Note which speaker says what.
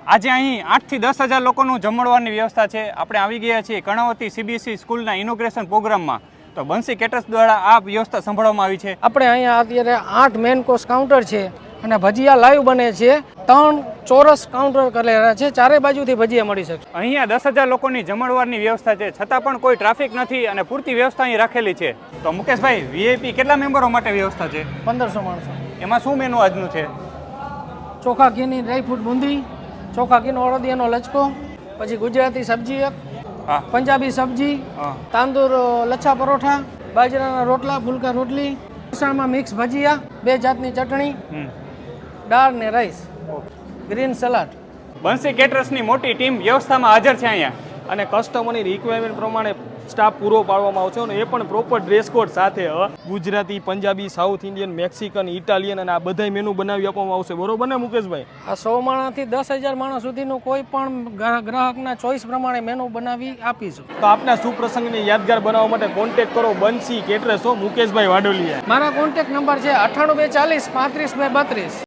Speaker 1: આજે અહીં 8 થી 10,000 લોકોનું જમણવારની વ્યવસ્થા છે. આપણે આવી ગયા છીએ કર્ણાવતી CBSE સ્કૂલના ઇનોગ્રેશન પ્રોગ્રામમાં. તો બંસી કેટરર્સ દ્વારા આ વ્યવસ્થા સંભાળવામાં આવી છે.
Speaker 2: આપણે અહીંયા અત્યારે 8 મેન કોર્સ કાઉન્ટર છે અને ભજીયા લાઈવ બને છે. 3 ચોરસ કાઉન્ટર કરેલા છે, ચારે બાજુથી ભજીયા મળી શકશે.
Speaker 1: અહીંયા 10,000 લોકોની જમણવારની વ્યવસ્થા છે, છતાં પણ કોઈ ટ્રાફિક નથી અને પૂરતી વ્યવસ્થા અહીં રાખેલી છે. તો મુકેશભાઈ, VIP કેટલા મેમ્બરો માટે વ્યવસ્થા છે?
Speaker 2: 1500 માણસો.
Speaker 1: એમાં શું મેનુ આજનું છે?
Speaker 2: ચોખા ઘીની ડ્રાયફ્રૂટ બુંદી, ચોખા ઘીનો અડદિયાનો લચકો, પછી ગુજરાતી સબ્જી એક,
Speaker 1: હા,
Speaker 2: પંજાબી સબ્જી,
Speaker 1: હા,
Speaker 2: તાંદૂર લચ્છા પરોઠા, બાજરાના રોટલા, ફુલકા રોટલી, ફરસાણમાં મિક્સ ભજીયા, 2 જાતની ચટણી, દાળ ને રાઈસ, ગ્રીન સલાડ.
Speaker 1: બંસી કેટરર્સની મોટી ટીમ વ્યવસ્થામાં હાજર છે અહીંયા.
Speaker 3: અને કસ્ટમરની રિક્વાયરમેન્ટ પ્રમાણે સ્ટાફ પૂરો પાડવામાં આવશે અને એ પણ પ્રોપર ડ્રેસ કોડ સાથે Gujarati, Punjabi, south Indian, Mexican, Italian અને આ બધા મેનુ બનાવી આપવામાં આવશે. બરોબર ને મુકેશભાઈ?
Speaker 2: આ 100 માણસથી 10,000 માણસ સુધીનું કોઈ પણ ગ્રાહકના ચોઈસ પ્રમાણે મેનુ બનાવી આપીશું.
Speaker 3: તો આપના સુપ્રસંગને યાદગાર બનાવવા માટે કોન્ટેક્ટ કરો બંસી કેટરર્સ, મુકેશભાઈ વાડોલિયા.
Speaker 2: મારા કોન્ટેક્ટ નંબર છે 98 240 35 232.